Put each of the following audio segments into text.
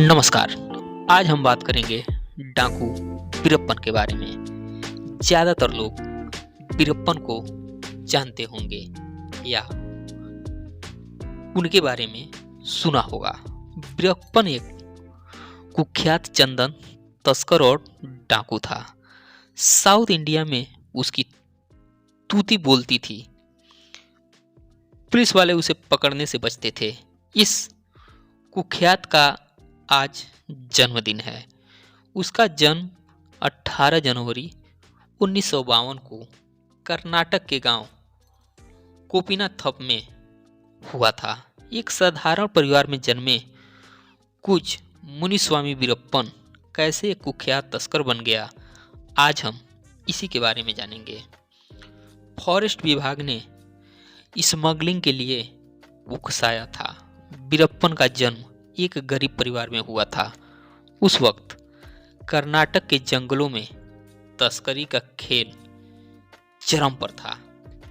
नमस्कार। आज हम बात करेंगे डाकू वीरप्पन के बारे में। ज़्यादातर लोग वीरप्पन को जानते होंगे या उनके बारे में सुना होगा। वीरप्पन एक कुख्यात चंदन तस्कर और डाकू था। साउथ इंडिया में उसकी तूती बोलती थी। पुलिस वाले उसे पकड़ने से बचते थे। इस कुख्यात का आज जन्मदिन है। उसका जन्म 18 जनवरी 1952 को कर्नाटक के गांव कोपिनाथप में हुआ था। एक साधारण परिवार में जन्मे कुछ मुनिस्वामी वीरप्पन कैसे एक कुख्यात तस्कर बन गया, आज हम इसी के बारे में जानेंगे। फॉरेस्ट विभाग ने स्मगलिंग के लिए उकसाया था। वीरप्पन का जन्म एक गरीब परिवार में हुआ था। उस वक्त कर्नाटक के जंगलों में तस्करी का खेल चरम पर था।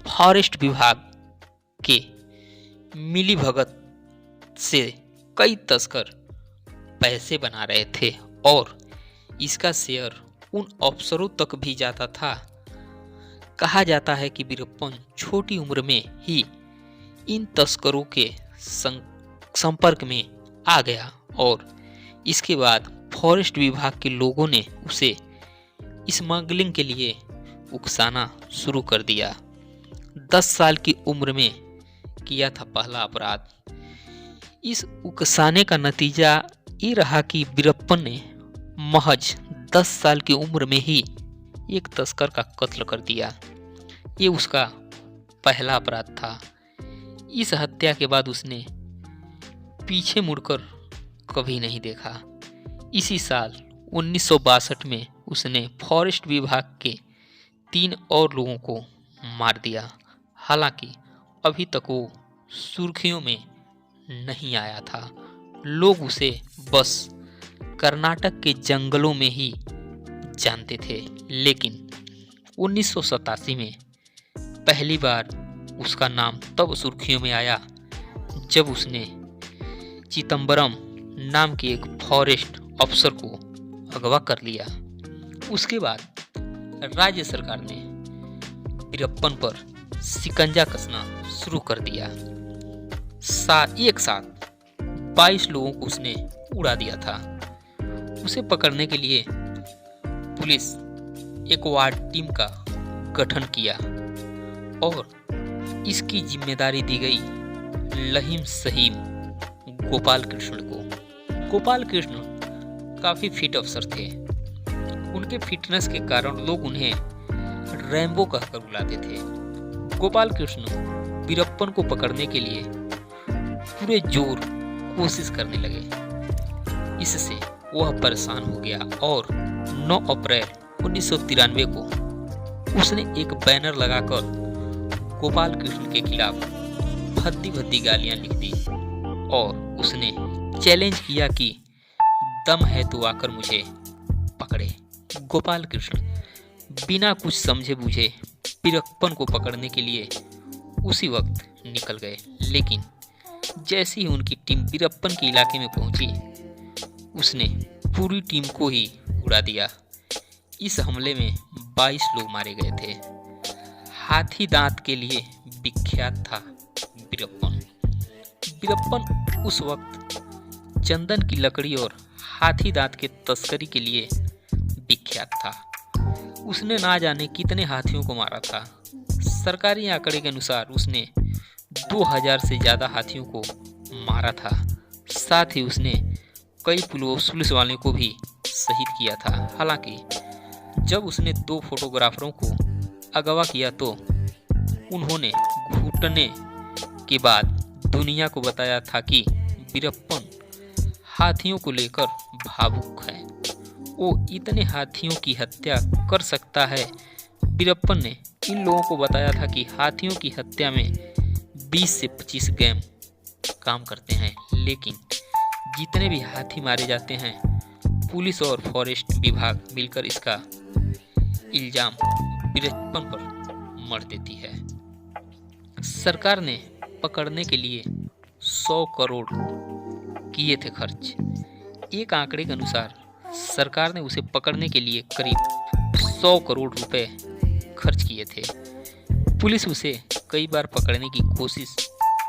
फॉरेस्ट विभाग के मिलीभगत से कई तस्कर पैसे बना रहे थे और इसका शेयर उन अफसरों तक भी जाता था। कहा जाता है कि वीरप्पन छोटी उम्र में ही इन तस्करों के संपर्क में आ गया और इसके बाद फॉरेस्ट विभाग के लोगों ने उसे स्मगलिंग के लिए उकसाना शुरू कर दिया। 10 साल की उम्र में किया था पहला अपराध। इस उकसाने का नतीजा ये रहा कि वीरप्पन ने महज 10 साल की उम्र में ही एक तस्कर का कत्ल कर दिया। ये उसका पहला अपराध था। इस हत्या के बाद उसने पीछे मुड़कर कभी नहीं देखा। इसी साल 1962 में उसने फॉरेस्ट विभाग के 3 और लोगों को मार दिया। हालांकि अभी तक वो सुर्खियों में नहीं आया था। लोग उसे बस कर्नाटक के जंगलों में ही जानते थे। लेकिन 1987 में पहली बार उसका नाम तब सुर्खियों में आया जब उसने चिदम्बरम नाम के एक फॉरेस्ट अफसर को अगवा कर लिया। उसके बाद राज्य सरकार ने वीरप्पन पर शिकंजा कसना शुरू कर दिया। एक साथ 22 लोगों को उसने उड़ा दिया था। उसे पकड़ने के लिए पुलिस एक वार्ड टीम का गठन किया और इसकी जिम्मेदारी दी गई लहीम सहीम गोपाल कृष्ण को। गोपाल कृष्ण काफी फिट अफसर थे। उनके फिटनेस के कारण लोग उन्हें रैम्बो कहकर बुलाते थे। गोपाल कृष्ण वीरप्पन को पकड़ने के लिए पूरे जोर कोशिश करने लगे। इससे वह परेशान हो गया और 9 अप्रैल 1993 को उसने एक बैनर लगाकर गोपाल कृष्ण के खिलाफ भद्दी भद्दी गालियां लिख दी और उसने चैलेंज किया कि दम है तो आकर मुझे पकड़े। गोपाल कृष्ण बिना कुछ समझे बूझे वीरप्पन को पकड़ने के लिए उसी वक्त निकल गए। लेकिन जैसे ही उनकी टीम वीरप्पन के इलाके में पहुंची, उसने पूरी टीम को ही उड़ा दिया। इस हमले में 22 लोग मारे गए थे। हाथी दांत के लिए विख्यात था वीरप्पन। वीरप्पन उस वक्त चंदन की लकड़ी और हाथी दांत के तस्करी के लिए विख्यात था। उसने ना जाने कितने हाथियों को मारा था। सरकारी आंकड़े के अनुसार उसने 2000 से ज्यादा हाथियों को मारा था। साथ ही उसने कई पुलिस वालों को भी शहीद किया था। हालांकि जब उसने 2 फोटोग्राफरों को अगवा किया तो उन्होंने घुटने के बाद दुनिया को बताया था कि वीरप्पन हाथियों को लेकर भावुक है। वो इतने हाथियों की हत्या कर सकता है। वीरप्पन ने इन लोगों को बताया था कि हाथियों की हत्या में 20 से 25 गैंग काम करते हैं। लेकिन जितने भी हाथी मारे जाते हैं, पुलिस और फॉरेस्ट विभाग मिलकर इसका इल्जाम वीरप्पन पर मढ़ देती है। सरकार ने पकड़ने के लिए 100 करोड़ किए थे खर्च। एक आंकड़े के अनुसार सरकार ने उसे पकड़ने के लिए करीब 100 करोड़ रुपए खर्च किए थे। पुलिस उसे कई बार पकड़ने की कोशिश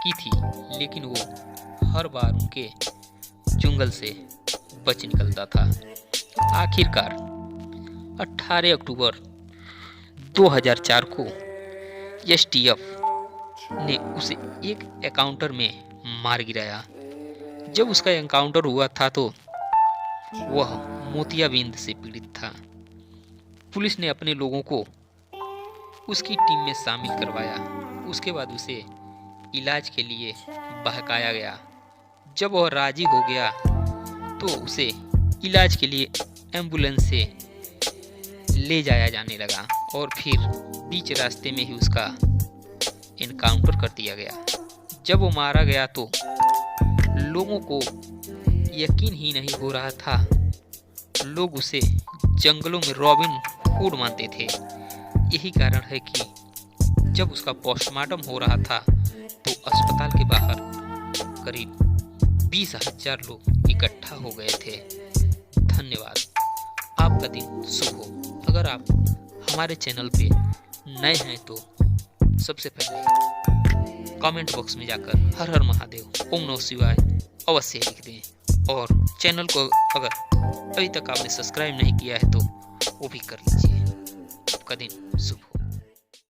की थी, लेकिन वो हर बार उनके चुंगल से बच निकलता था। आखिरकार 18 अक्टूबर 2004 को एसटीएफ ने उसे एक एनकाउंटर में मार गिराया। जब उसका एनकाउंटर हुआ था तो वह मोतियाबिंद से पीड़ित था। पुलिस ने अपने लोगों को उसकी टीम में शामिल करवाया। उसके बाद उसे इलाज के लिए बहकाया गया। जब वह राजी हो गया तो उसे इलाज के लिए एम्बुलेंस से ले जाया जाने लगा और फिर बीच रास्ते में ही उसका एनकाउंटर कर दिया गया। जब वो मारा गया तो लोगों को यकीन ही नहीं हो रहा था। लोग उसे जंगलों में रॉबिन हुड मानते थे। यही कारण है कि जब उसका पोस्टमार्टम हो रहा था तो अस्पताल के बाहर करीब 20,000 लोग इकट्ठा हो गए थे। धन्यवाद। आपका दिन शुभ हो। अगर आप हमारे चैनल पे नए हैं तो सबसे पहले कमेंट बॉक्स में जाकर हर हर महादेव, ओम नमः शिवाय अवश्य लिख दें और चैनल को अगर अभी तक आपने सब्सक्राइब नहीं किया है तो वो भी कर लीजिए। आपका दिन शुभ हो।